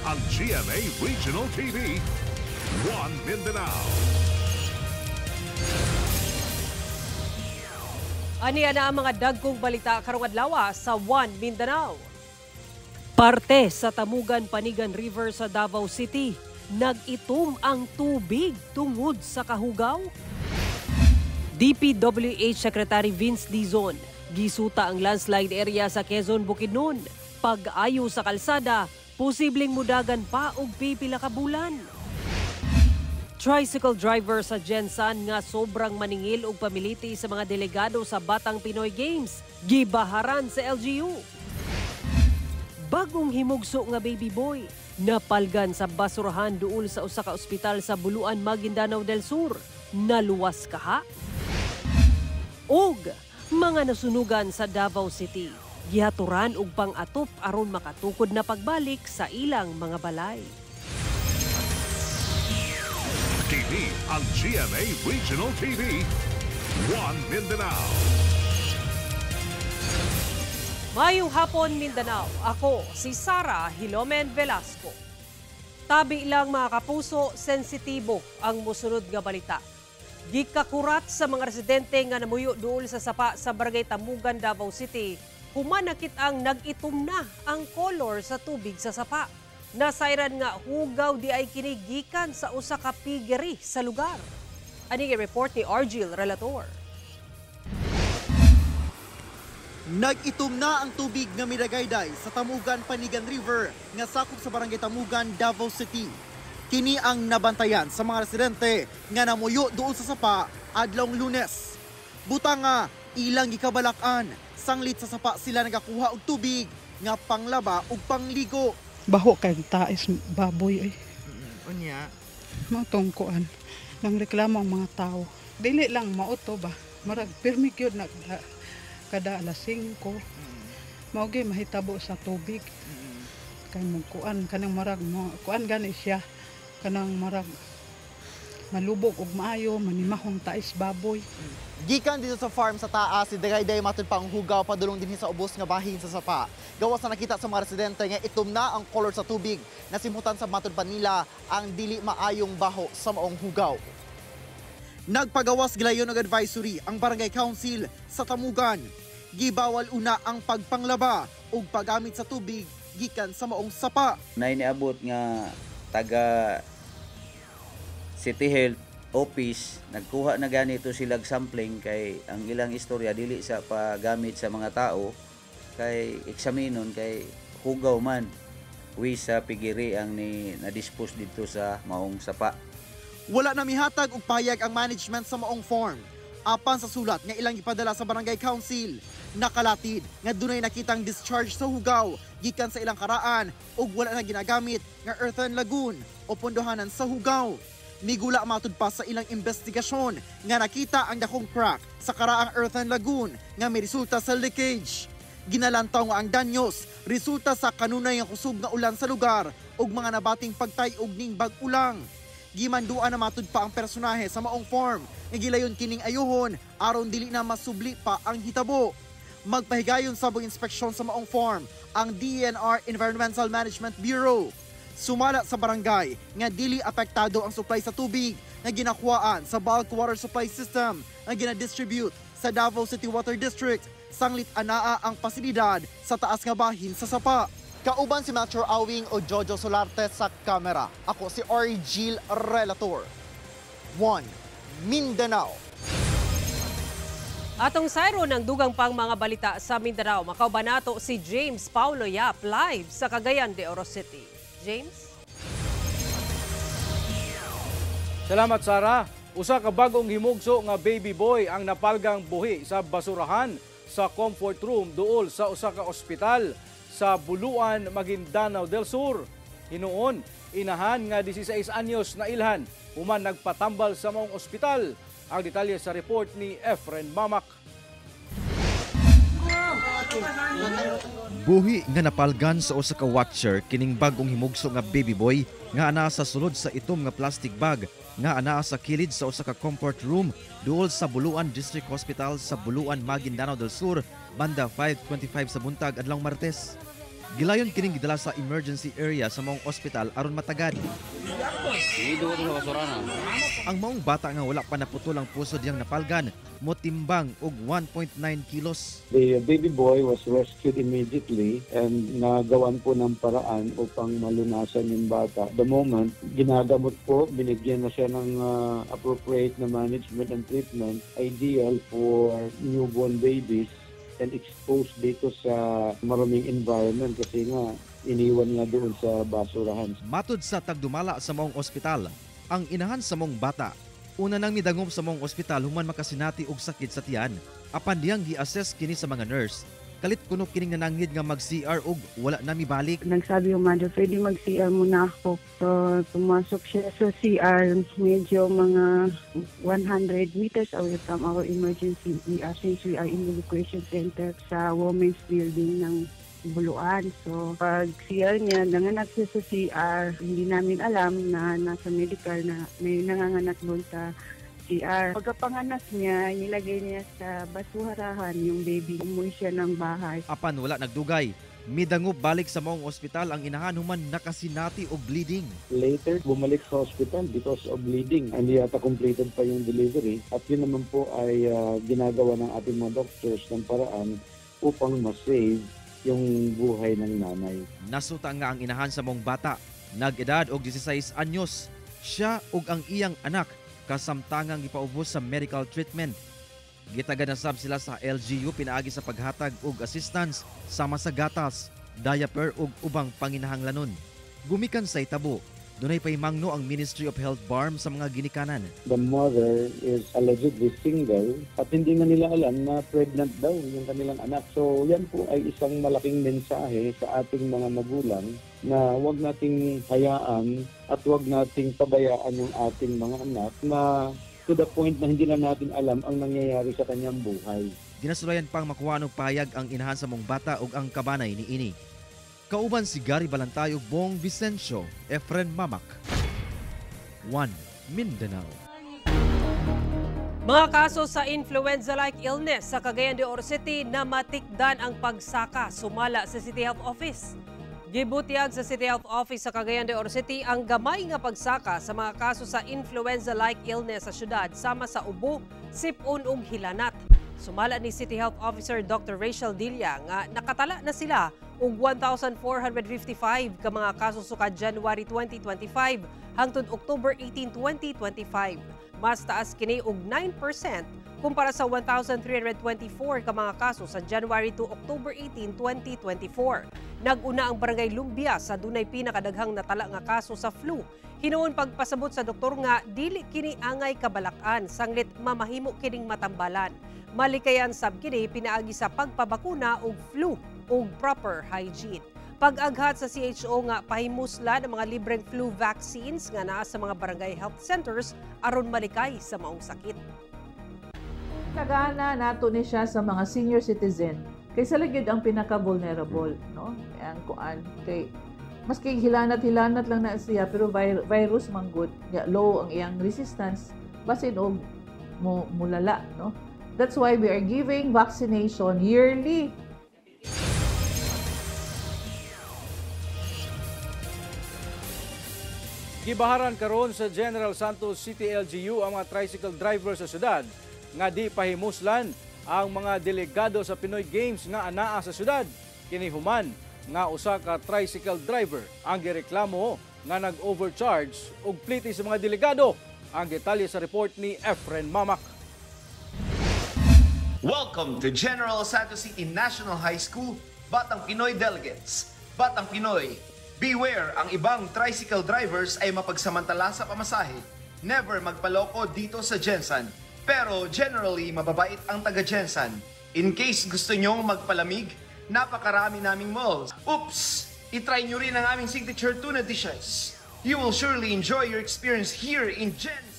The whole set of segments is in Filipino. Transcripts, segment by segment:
ang GMA Regional TV, One Mindanao. Aniya na ang mga dagkong balita karong adlaw sa One Mindanao. Parte sa Tamugan Panigan River sa Davao City, nag-itom ang tubig tungod sa kahugaw. DPWH Secretary Vince Dizon, gisuta ang landslide area sa Quezon, Bukidnon. Pag-ayo sa kalsada, posibleng mudagan pa og pipila ka bulan. Tricycle driver sa Gensan nga sobrang maningil og pamiliti sa mga delegado sa Batang Pinoy Games, gibaharan sa LGU. Bagong himugso nga baby boy, napalgan sa basurahan duol sa usa ka ospital sa Buluan, Maguindanao del Sur. Naluwas kaha. Og mga nasunugan sa Davao City, gihaturan og pang-atop aron makatukod na pagbalik sa ilang mga balay. Kini ang GMA Regional TV, One Mindanao. Mayong hapon, Mindanao. Ako si Sara Hilomen Velasco. Tabi lang mga kapuso, sensitibo ang musunod nga balita. Gikakurat sa mga residente nga namuyo duol sa sapa sa Barangay Tamugan, Davao City, humanakit ang nag-itom na ang kolor sa tubig sa sapa. Nasayran nga hugaw di ay kinigikan sa usa ka piggery sa lugar. Ani report ni Argil Relator. Nag-itom na ang tubig nga midagayday sa Tamugan Panigan River nga sakop sa Barangay Tamugan, Davao City. Kini ang nabantayan sa mga residente nga namuyo duol sa sapa adlawng Lunes. Buta nga ilang gikabalakan, sanglit sa sapa sila nagakuha og tubig nga panglaba ug pangligo. Baho kay taes baboy ay. Unya, Matungkuan. Nang reklamo ang mga tao. Dili lang mauto ba? Marag permi gyud na kada alas 5. Mao gyud mahitabo sa tubig. Kay magkuan kanang marag kuan gani siya. Kanang marag malubog og maayo, manimahong taes baboy. gikan dito sa farm sa taas, si Dagayday matud pang hugaw padulong dinhi sa ubos nga bahin sa sapa. Gawas na nakita sa mga residente nga itom na ang color sa tubig. Nasimutan sa matud pa nila ang dili maayong baho sa maong hugaw. Nagpagawas gilayon og advisory ang Barangay Council sa Tamugan. Gibawal una ang pagpanglaba ug paggamit sa tubig gikan sa maong sapa. Nainiabot nga taga City Health Office, nagkuha na ganito silag sampling kay ang ilang istorya dili sa paggamit sa mga tao kay eksaminon kay hugaw man wi sa pigiri ang ni na-dispose dito sa maong sapa. Wala na mihatag og payag ang management sa maong farm. Apan sa sulat nga ilang ipadala sa Barangay Council, nakalatid nga dunay nakitang discharge sa hugaw gikan sa ilang karaan ug wala na ginagamit nga earthen lagoon o pondohanan sa hugaw. Migula matud pa sa ilang investigasyon nga nakita ang dakong crack sa karaang earthen lagoon nga may resulta sa leakage. Ginalantaw nga ang danyos resulta sa kanunay nga kusog nga ulan sa lugar ug mga nabating pagtayog ning bag-ulang. Gimanduan na matud pa ang personahe sa maong farm nga gilayon kining ayuhon aron dili na masubli pa ang hitabo. Magpahigayon sa buong inspeksyon sa maong farm ang DENR Environmental Management Bureau. Sumala sa barangay nga dili apektado ang supply sa tubig nga ginakuhaan sa bulk water supply system nga ginadistribute sa Davao City Water District. Sanglit anaa ang pasilidad sa taas nga bahin sa sapa. Kauban si Metro Awing o Jojo Solarte sa kamera. Ako si Argil Relator. One Mindanao. Atong sayro ng dugang pang mga balita sa Mindanao, makauban nato si James Paulo Yap live sa Cagayan de Oro City. James? Salamat, Sara. Usa ka bagong himugso nga baby boy ang napalgang buhi sa basurahan sa comfort room duol sa usa ka ospital sa Buluan, Maguindanao del Sur. Hinuon, inahan nga 16 anyos na ilhan human nagpatambal sa maong ospital. Ang detalye sa report ni Efren Mamak. Buhi nga napalgan sa usa ka watcher kining bagong himugso nga baby boy nga anaa sa sulod sa itom nga plastic bag nga anaa sa kilid sa usa ka comfort room duol sa Buluan District Hospital sa Buluan, Maguindanao del Sur banda 5:25 sa buntag adlawng Martes. Gilayon kining gidala sa emergency area sa maong ospital aron matagad. Ang maong bata nga wala pa naputol ang puso diyang napalgan, motimbang og 1.9 kilos. The baby boy was rescued immediately and nagawan po ng paraan upang malunasan yung bata. The moment, ginagamot po, binigyan na siya ng appropriate na management and treatment, ideal for newborn babies and exposed dito sa maraming environment kasi nga iniwan nga doon sa basurahan. Matud sa tagdumala sa maong ospital, ang inahan sa maong bata una nang midangom sa maong ospital human makasinati og sakit sa tiyan. Apan diyang gi-assess kini sa mga nurse. Kalit kuno kining nanangid nga mag-CR og wala na mibalik. Nagsabi yung mother, pwede mag-CR muna ako. So, pumasok siya sa CR, medyo mga 100 meters away from our emergency ER since we are in the evacuation center sa women's building ng Buluan. So, pag CR niya, nanganak siya sa CR, hindi namin alam na nasa medical na may nanganganak doon sa CR. Pagkapanganak niya, nilagay niya sa basurahan yung baby. Umuwi siya ng bahay. Apan wala nagdugay. Midangop balik sa maong ospital ang inahan human nakasinati og bleeding. Later, bumalik sa hospital because of bleeding. Hindi yata completed pa yung delivery. At yun naman po ay ginagawa ng ating mga doctors ng paraan upang ma-save yung buhay ng nanay. Nasuta nga ang inahan sa maong bata. Nag-edad og 16 anyos. Siya ug ang iyang anak kasamtangang ipaubos sa medical treatment. Gitagan na sab sila sa LGU pinaagi sa paghatag og assistance sama sa gatas, diaper ug ubang panginahanglanon. Gumikan sa itabo, dunay pahimangno ang Ministry of Health BARM sa mga ginikanan. The mother is allegedly single at hindi na nila alam na pregnant daw yung kanilang anak. So yan po ay isang malaking mensahe sa ating mga magulang na huwag nating hayaan at huwag nating pabayaan yung ating mga anak na to the point na hindi na natin alam ang nangyayari sa kanyang buhay. Ginasulayan pang makuha ng payag ang inahan sa mong bata ug ang kabanay ni ini. Kauban si Gary Balantay ug Bong Vicencio, Efren Mamak. 1 Mindanao. Mga kaso sa influenza-like illness sa Cagayan de Oro City na matikdan ang pagsaka sumala sa City Health Office. Gibutiag sa City Health Office sa Cagayan de Oro City ang gamay nga pagsaka sa mga kaso sa influenza-like illness sa syudad sama sa ubo, sipon ug hilanat. Sumala ni City Health Officer Dr. Rachel Dilla nga nakatala na sila og 1,455 ka mga kaso sukad January 2025 hangtod October 18, 2025. Mas taas kini og 9% kumpara sa 1,324 ka mga kaso sa January to October 18, 2024. Nag-una ang Barangay Lumbia sa dunay pinakadaghang natala nga kaso sa flu. Hinuon pagpasabot sa doktor nga dili kini angay kabalakan sanglit mamahimo kining matambalan. Malikayan sab kini pinaagi sa pagpabakuna og flu ug proper hygiene. Pag-aghat sa CHO nga pahimuslan ang mga libreng flu vaccines nga naa sa mga barangay health centers aron malikay sa maong sakit. Nagana nato ni siya sa mga senior citizen kay sa gyud ang pinaka-vulnerable, no? Ang kuan kay maski hilanat-hilanat lang na siya pero virus man good, low ang iyang resistance basin og mulala, no? That's why we are giving vaccination yearly. Gibaharan karon sa General Santos City LGU ang mga tricycle driver sa syudad nga di pahimuslan ang mga delegado sa Pinoy Games nga anaa sa syudad. Kini human nga usa ka tricycle driver ang gireklamo nga nag-overcharge og pliti sa mga delegado. Ang detalye sa report ni Efren Mamak. Welcome to General Santos City National High School, Batang Pinoy Delegates. Batang Pinoy, beware, ang ibang tricycle drivers ay mapagsamantala sa pamasahe. Never magpaloko dito sa Gensan. Pero generally, mababait ang taga-Gensan. In case gusto nyong magpalamig, napakarami naming malls. Oops! Itry nyo rin ang aming signature tuna dishes. You will surely enjoy your experience here in Gensan.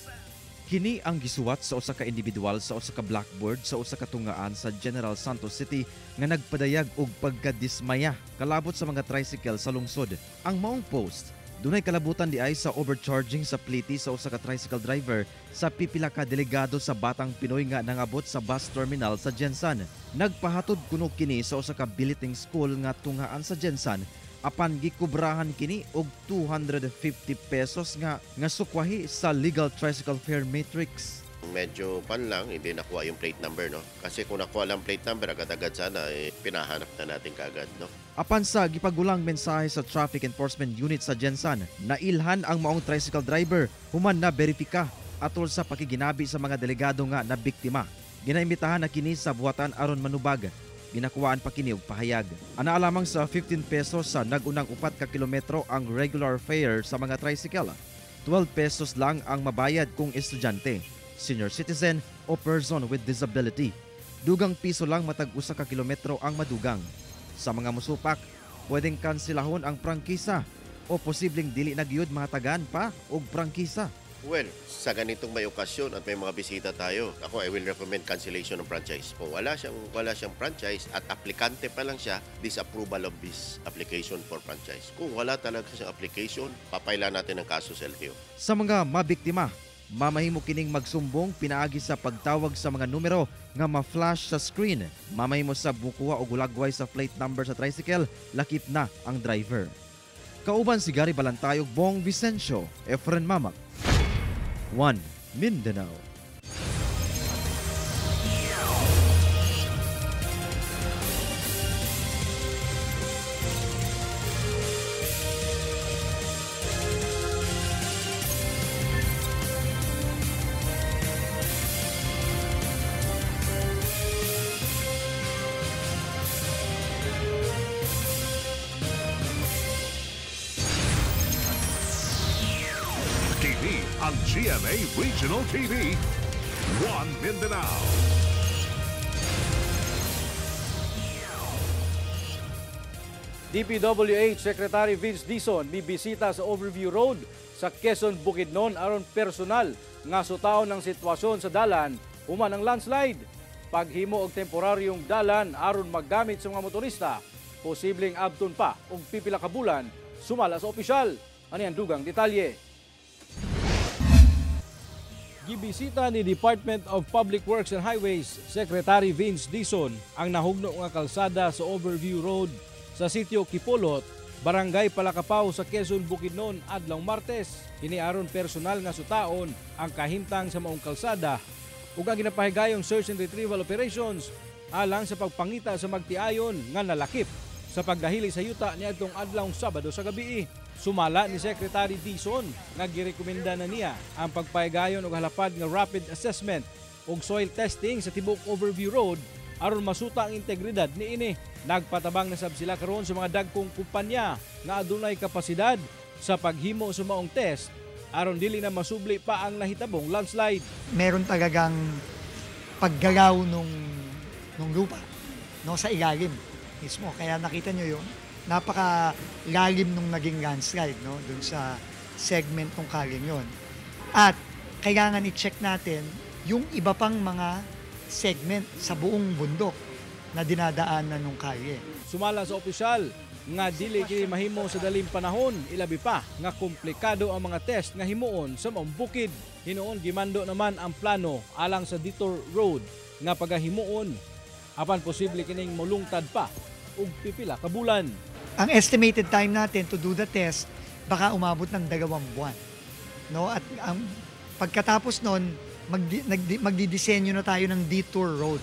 Kini ang gisuwat sa usa ka individual sa usa ka blackboard sa usa ka tungaan sa General Santos City nga nagpadayag og pagkadismaya kalabot sa mga tricycle sa lungsod. Ang maong post Dunay kalabutan di ay sa overcharging sa pliti sa usa ka tricycle driver sa pipila ka delegado sa Batang Pinoy nga nangabot sa bus terminal sa Jensan. Nagpahatod kuno kini sa usa ka billeting school nga tunghaan sa Jensan apan gikubrahan kini og 250 pesos nga sukwahi sa legal tricycle fare matrix. Medyo pan lang, hindi nakuha yung plate number, no? Kasi kung nakuha lang plate number, agad-agad sana, pinahanap na natin kaagad, no? Apan sa gipagulang mensahe sa Traffic Enforcement Unit sa Jensan, nailhan ang maong tricycle driver human na beripika atol sa pakiginabi sa mga delegado nga na biktima. Ginaimbitahan na kini sa buhatan aron manubag. Ginakuwaan pa kini og pahayag. Ana lamang sa 15 pesos sa nagunang 4 ka kilometro ang regular fare sa mga tricycle. 12 pesos lang ang mabayad kung estudyante, senior citizen o person with disability. Dugang piso lang matag usa ka kilometro ang madugang. Sa mga musupak, pwedeng kansilahon ang prangkisa o posibleng dili na gyud mahatagan pa og prangkisa. Well, sa ganitong may okasyon at may mga bisita tayo, I will recommend cancellation ng franchise. Kung wala siyang franchise at aplikante pa lang siya, disapproval of this application for franchise. Kung wala talaga siyang application, papailan natin ng kaso sa LTO. Sa mga mabiktima, mamahimo kining magsumbong pinaagi sa pagtawag sa mga numero nga ma-flash sa screen. Mamahimo sa bukuha o gulagway sa plate number sa tricycle, lakip na ang driver. Kauban si Gary Balantayog, Bong Vicencio, Efren Mamak, 1 Mindanao. Ang GMA Regional TV, 1 Mindanao. DPWH Secretary Vince Dizon bibisita sa Overview Road sa Quezon, Bukidnon aron personal nga sutaon ng sitwasyon sa dalan human ang landslide. Paghimo og temporaryong dalan aron maggamit sa mga motorista, posibleng abton pa og pipila ka bulan, sumala sa opisyal. Ani ang dugang detalye. Gibisita ni Department of Public Works and Highways Secretary Vince Dizon ang nahugno nga kalsada sa Overview Road sa sitio Kipolot, Barangay Palakapaw sa Quezon, Bukidnon adlaw Martes. Iniaron personal nga sutaon ang kahimtang sa maong kalsada ug ang ginapahigayong search and retrieval operations alang sa pagpangita sa magtiayon nga nalakip sa pagdahili sa yuta niadtong adlaw Sabado sa gabi. Sumala ni Secretary Dizon nga girekomenda na niya ang pagpahigayon og halapad nga rapid assessment ug soil testing sa tibok Overview Road aron masuta ang integridad niini. Nagpatabang na sab sila karon sa mga dagkong kumpanya nga adunay kapasidad sa paghimo sa maong test aron dili na masubli pa ang nahitabong landslide. Meron talagang paggalaw nung lupa, no, sa ilalim mismo. Kaya nakita nyo yun, napakalalim nung naging landslide, no, dun sa segment ng kaling yon. At kailangan i-check natin yung iba pang mga segment sa buong bundok na dinadaanan ng kalye. Sumala sa opisyal nga dili kini mahimo sa daling panahon, ilabi pa nga komplikado ang mga test nga himuon sa maong bukid. Hinuon gimando naman ang plano alang sa Detour Road nga pagahimuon apan posible kining molungtad pa ug pipila ka bulan. Ang estimated time natin to do the test baka umabot ng 2 buwan. No? At ang pagkatapos nun, magdidisenyo na tayo ng detour road,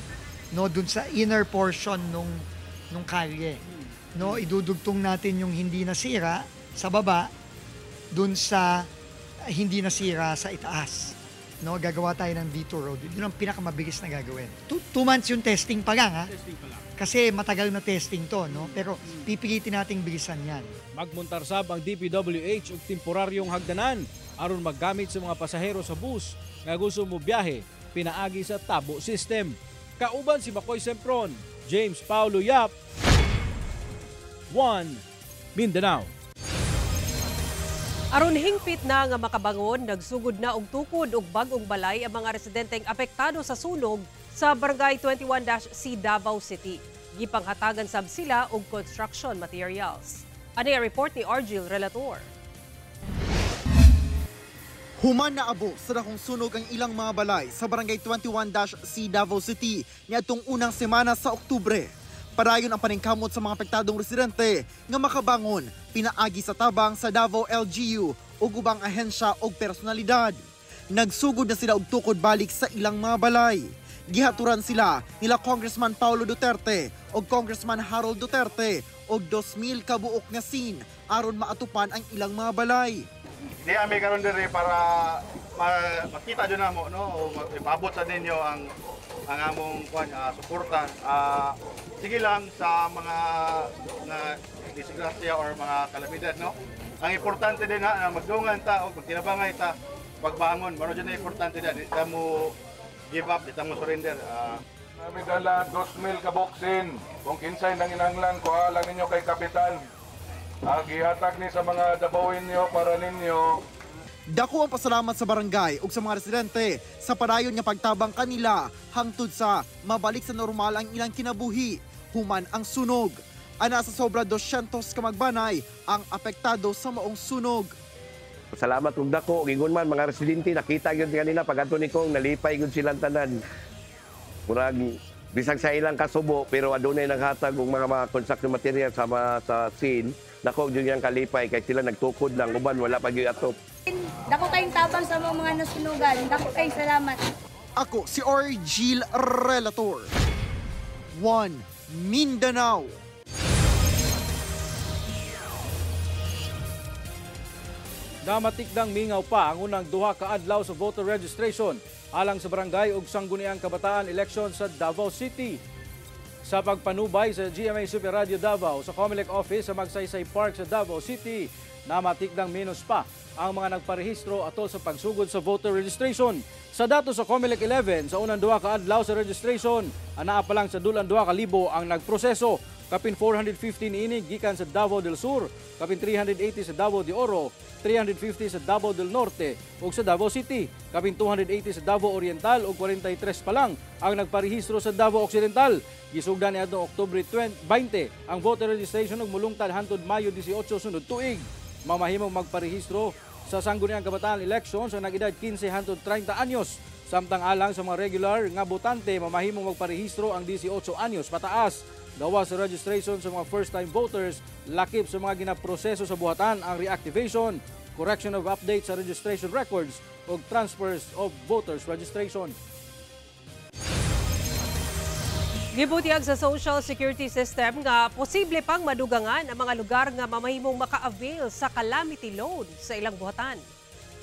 no, dun sa inner portion nung kalye. No, idudugtong natin yung hindi nasira sa baba dun sa hindi nasira sa itaas. No, gagawa tayo ng detour road. Yun ang pinakamabilis na gagawin. 2 months yung testing pa lang, ha? Testing pa lang. Kasi matagal na testing to, no? Pero pipilitin nating bilisan yan. Magmuntarsab ang DPWH og temporaryong hagdanan aron maggamit sa mga pasahero sa bus nga gusto mo biyahe pinaagi sa tabo system. Kauban si Makoy Sempron, James Paulo Yap, 1 Mindanao. Aron hingpit na nga makabangon, nagsugod na og tukod og bag-ong balay ang mga residenteng apektado sa sunog sa Barangay 21-C Davao City. Gipanghatagan sab sila og construction materials. Ano ang report ni Argil Relator? Human na abo sa dakong sunog ang ilang mga balay sa Barangay 21-C Davao City niadtong unang semana sa Oktubre. Padayon ang paningkamot sa mga apektadong residente nga makabangon pinaagi sa tabang sa Davao LGU ug ubang ahensya ug personalidad. Nagsugod na sila og tukod balik sa ilang mga balay. Gihaturan sila nila Congressman Paulo Duterte ug Congressman Harold Duterte og 2,000 kabuok nga sin aron maatupan ang ilang mga balay. Di ami karon diri para makita jud namo no o ipabot sa ninyo ang among suporta. Sige lang sa mga disgrasya or mga kalamidad no. Ang importante din na magdungan ta o magtinabangay ta pagbangon. Maro jud na importante din di ta mo give up, di ta mo surrender. Kami dala 2,000 ka boksin. Kung kinsay nang inanglan ko alang ninyo kay kapitan. Gihatag ni sa mga dabawin niyo para ninyo. Dako ang pasalamat sa barangay ug sa mga residente sa padayon nga pagtabang kanila hangtod sa mabalik sa normal ang ilang kinabuhi human ang sunog. Ana sa sobra 200 ka magbanay ang apektado sa maong sunog. Salamat ug dako gigun man mga residente nakita gyud kanila pagadto ni kong nalipay gyud silang tanan. Murag bisag sa ilang kasubo pero adunay naghatag og mga construction material sa scene. Dako gyud yang kalipay kay sila nagtukod lang uban wala pa gyud atop. Dako kayong tabang sa mga nasunugan. Dako kayong salamat. Ako si Orgil Relator. 1 Mindanao. Namatikdang mingaw pa ang unang duha ka adlaw sa voter registration alang sa barangay ug sangguniang kabataan election sa Davao City. Sa pagpanubay sa GMA Super Radio Davao sa Comelec Office sa Magsaysay Park sa Davao City, namatikdang minus pa ang mga nagparehistro atol sa pagsugod sa voter registration. Sa datos sa Comelec 11, sa unang duha ka adlaw sa registration, anaa pa lang sa dulan 2,000 ang nagproseso. Kapin 415 inig gikan sa Davao del Sur, kapin 380 sa Davao de Oro, 350 sa Davao del Norte ug sa Davao City, kapin 280 sa Davao Oriental ug 43 pa lang ang nagparehistro sa Davao Occidental. Gisugdan niadtong Oktubre 20 ang voter registration ug mulungtad hangtod Mayo 18 sunod tuig. Mamahimong magparehistro sa sangguniang kabataan election sa nag-edad 15 hangtod 30 anyos. Samtang alang sa mga regular nga botante mamahimong magparehistro ang 18 anyos pataas. Gawas sa registration sa mga first-time voters, lakip sa mga ginaproseso sa buhatan ang reactivation, correction of updates sa registration records o transfers of voters registration. Gibutiyag sa Social Security System nga posible pang madugangan ang mga lugar nga mamahimong maka-avail sa calamity loan sa ilang buhatan.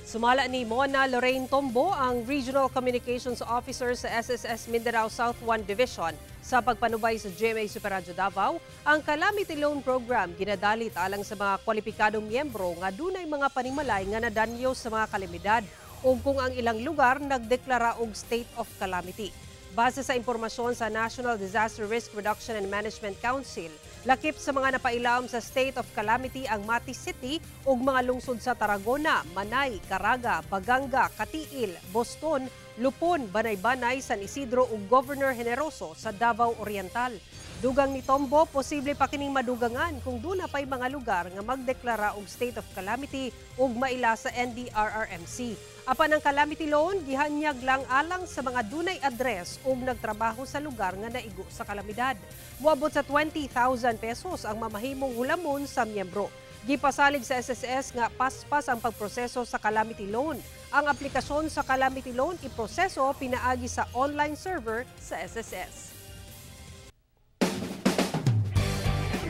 Sumala ni Mona Lorraine Tombo, ang Regional Communications Officer sa SSS Mindanao South 1 Division, sa pagpanubay sa GMA Super Radio Davao, ang Calamity Loan Program ginadalit alang sa mga kwalipikadong miyembro nga dunay mga panimalay nga nadanyo sa mga kalamidad o kung ang ilang lugar nagdeklara og state of calamity. Base sa impormasyon sa National Disaster Risk Reduction and Management Council, lakip sa mga napailaom sa state of calamity ang Mati City ug mga lungsod sa Tarragona, Manay, Caraga, Baganga, Katiil, Boston, Lupon, Banay-Banay, San Isidro ug Governor Generoso sa Davao Oriental. Dugang ni Tombo, posible pa kining madugangan kung duna pay mga lugar nga magdeklara og state of calamity ug maila sa NDRRMC. Apan ang calamity loan gihanyag lang alang sa mga dunay address ug nagtrabaho sa lugar nga naigo sa kalamidad. Moabot sa 20,000 pesos ang mamahimong hulamon sa miyembro. Gipasalig sa SSS nga paspas ang pagproseso sa calamity loan. Ang aplikasyon sa calamity loan iproseso pinaagi sa online server sa SSS.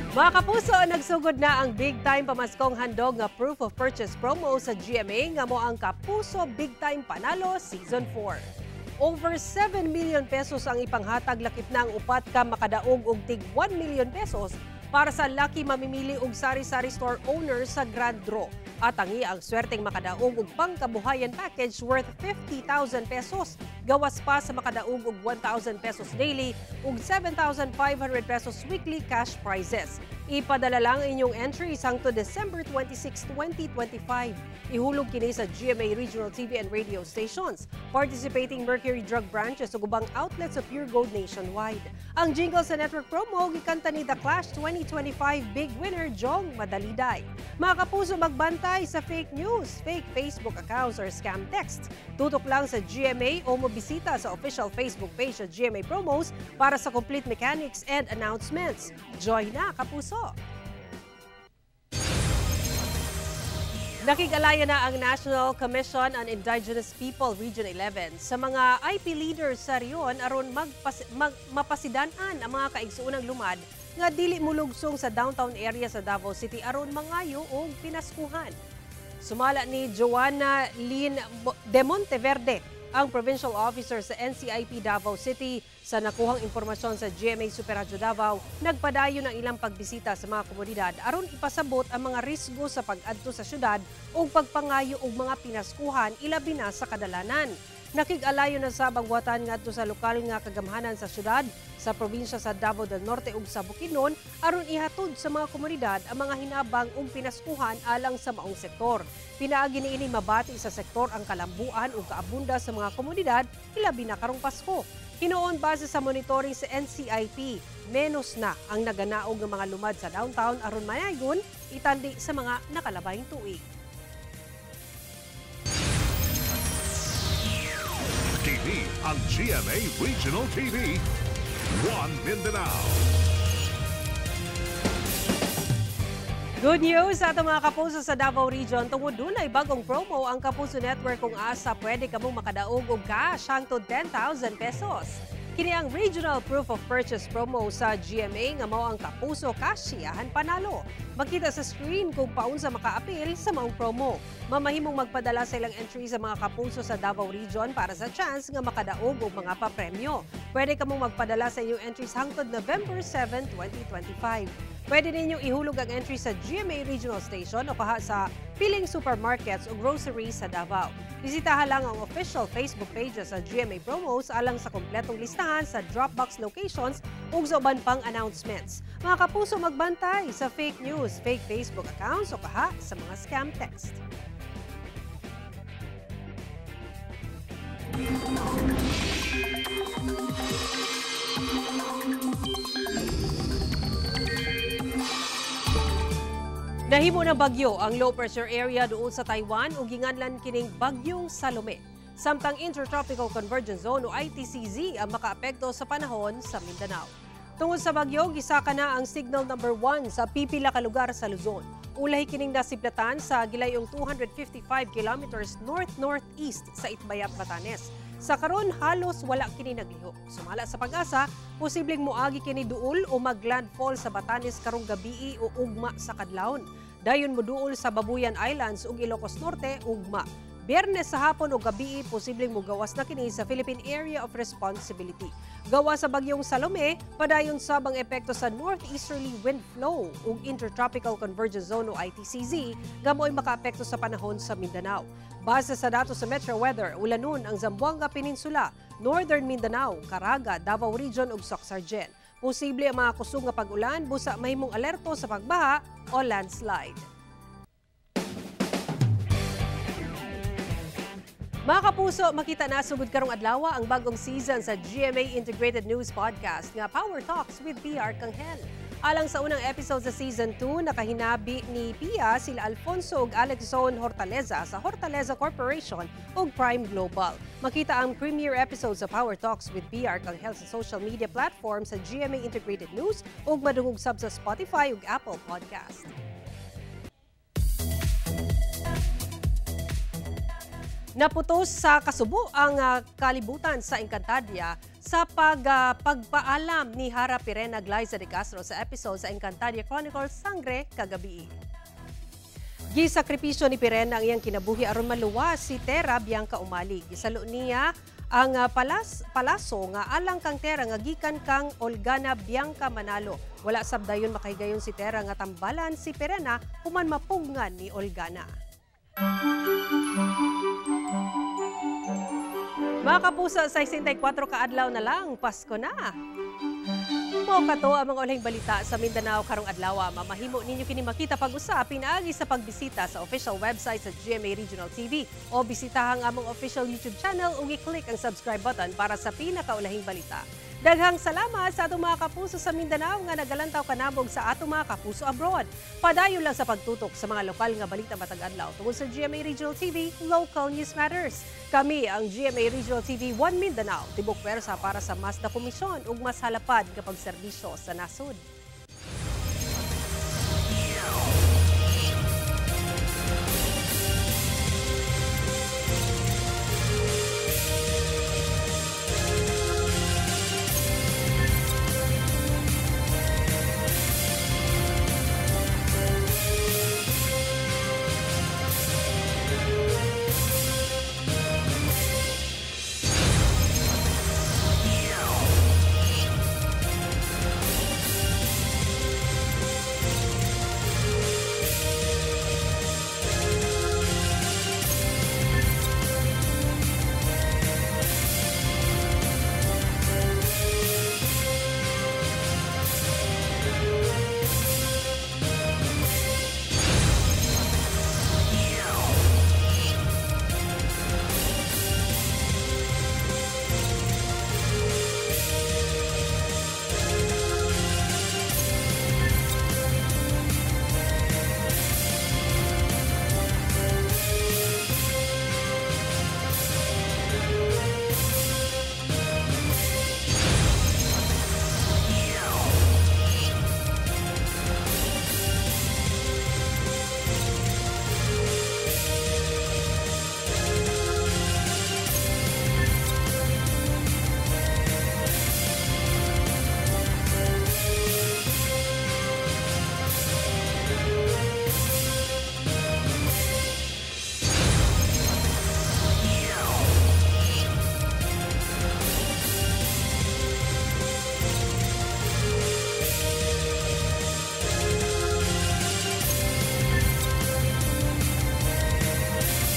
Mga kapuso, nagsugod na ang big time pamaskong handog nga proof of purchase promo sa GMA nga mo ang Kapuso Big Time Panalo Season 4. Over 7 million pesos ang ipanghatag lakip na ang upat ka makadaog og tig 1 million pesos para sa lucky mamimili og sari-sari store owner sa Grand Draw. At tangi ang swerteng makadaog og pangkabuhayan package worth 50,000 pesos. Gawas pa sa makadaog og 1,000 pesos daily ug 7,500 pesos weekly cash prizes. Ipadala lang inyong entries hangtod December 26, 2025. Ihulog kini sa GMA Regional TV and radio stations, participating Mercury Drug branches ug ubang outlets of Pure Gold nationwide. Ang jingle sa network promo gikanta ni The Clash 2025 big winner Jong Madaliday. Mga kapuso, magbantay sa fake news, fake Facebook accounts or scam text. Tutok lang sa GMA o mobisita sa official Facebook page ng GMA Promos para sa complete mechanics and announcements. Join na, kapuso! Nakigalaya na ang National Commission on Indigenous People Region 11 sa mga IP leaders sa riyon aron mapasidanan ang mga kaigsuunang lumad nga dili mulugsong sa downtown area sa Davao City aron mangayo og pinaskuhan. Sumala ni Joanna Lynn de Monteverde, ang provincial officer sa NCIP Davao City, sa nakuhang impormasyon sa GMA Super Radio Davao, nagpadayon ng ilang pagbisita sa mga komunidad aron ipasabot ang mga risgo sa pag-adto sa syudad o pagpangayo og mga pinaskuhan ilabi na sa kadalanan. Nakig-alayo na sa bangwatan ngadto sa lokal nga kagamhanan sa syudad, sa probinsya sa Davao del Norte ug sa Bukidnon aron ihatod sa mga komunidad ang mga hinabang ug pinaskuhan alang sa maong sektor. Pinaagi niini mabati sa sektor ang kalambuan ug kaabunda sa mga komunidad ilabi na karong Pasko. Hinuon base sa monitoring sa NCIP, menos na ang naganaog ng mga lumad sa downtown aron mayayon itandi sa mga nakalabayng tuig. TV ang GMA Regional TV, One Mindanao. Good news sa atong mga kapuso sa Davao Region. Tungod dunay bagong promo ang Kapuso Network kung asa pwede kamong makadaog og cash hangtod 10,000 pesos. Kini ang Regional Proof of Purchase promo sa GMA nga mao ang Kapuso Kashiyahan Panalo. Makita sa screen kung paunsa maka-apil sa maong promo. Mamahimong magpadala sa ilang entry sa mga kapuso sa Davao Region para sa chance nga makadaog og mga papremyo. Pwede kamong magpadala sa inyong entries hangtod November 7, 2025. Pwede ninyong ihulog ang entry sa GMA Regional Station o kaha sa piling supermarkets o groceries sa Davao. Bisitahan lang ang official Facebook pages sa GMA Promos alang sa kompletong listahan sa Dropbox locations ug sa uban pang announcements. Mga kapuso, magbantay sa fake news, fake Facebook accounts o kaha sa mga scam text. Nahimo ng bagyo ang low pressure area doon sa Taiwan ug ginganlan kining Bagyong Salome. Samtang Intertropical Convergence Zone o ITCZ ang makaapekto sa panahon sa Mindanao. Tungod sa bagyo, gisaka na ang signal number 1 sa pipila ka lugar sa Luzon. Ulay kining nasiplatan sa gilayong 255 kilometers north-northeast sa Itbayat, Batanes. Sa karon halos wala kini naglihok. Sumala sa pag-asa, posibleng moagi kini duol o maglandfall sa Batanes karong gabii o ugma sa kadlawon. Dayon moduol sa Babuyan Islands ug Ilocos Norte ugma. Biyernes sa hapon o gabii, posibleng mugawas na kini sa Philippine Area of Responsibility. Gawa sa Bagyong Salome, padayon sabang epekto sa northeasterly wind flow ug Intertropical Convergence Zone o ITCZ, gamoy makaapekto sa panahon sa Mindanao. Base sa datos sa Metro Weather, ulanon ang Zamboanga Peninsula, Northern Mindanao, Caraga, Davao Region ug Soc-Sargen. Posible ang mga kusog nga pag-ulan, busa mahimong alerto sa pagbaha o landslide. Mga kapuso, makita na sugod karong adlaw ang bagong season sa GMA Integrated News Podcast nga Power Talks with PR Kanghel. Alang sa unang episode sa Season 2, nakahinabi ni Pia sila Alfonso ug Alexon Hortaleza sa Hortaleza Corporation ug Prime Global. Makita ang premiere episode sa Power Talks with PR Kanghel sa social media platforms sa GMA Integrated News ug madungog sub sa Spotify ug Apple Podcast. Naputos sa kasubo ang kalibutan sa Encantadia sa pagpaalam ni Hara Pirena Glyza de Castro sa episode sa Encantadia Chronicles Sangre kagabi. Gisakripisyo ni Pirena ang iyang kinabuhi aron maluwas si Terra Bianca Umalig. Gisalo niya ang palaso nga alang kang Terra nga gikan kang Olgana Bianca Manalo. Wala sabdayon makahigayon si Terra nga tambalan si Pirena human mapugngan ni Olgana. Mga kapuso, sa 64 kaadlaw na lang, Pasko na. Mao kato ang mga ulahing balita sa Mindanao karong adlaw. Mamahimo ninyo kini makita pag-usap pinaagi sa pagbisita sa official website sa GMA Regional TV o bisitahang among official YouTube channel ug i-click ang subscribe button para sa pinakaulahing balita. Daghang salamat sa atong mga kapuso sa Mindanao nga nagalantaw kanabog sa atong mga kapuso abroad. Padayon lang sa pagtutok sa mga lokal nga balita matag adlaw tungod sa GMA Regional TV, Local News Matters. Kami ang GMA Regional TV 1 Mindanao, tibok pwersa para sa mas na komisyon ug mas halapad nga pagserbisyo sa nasod.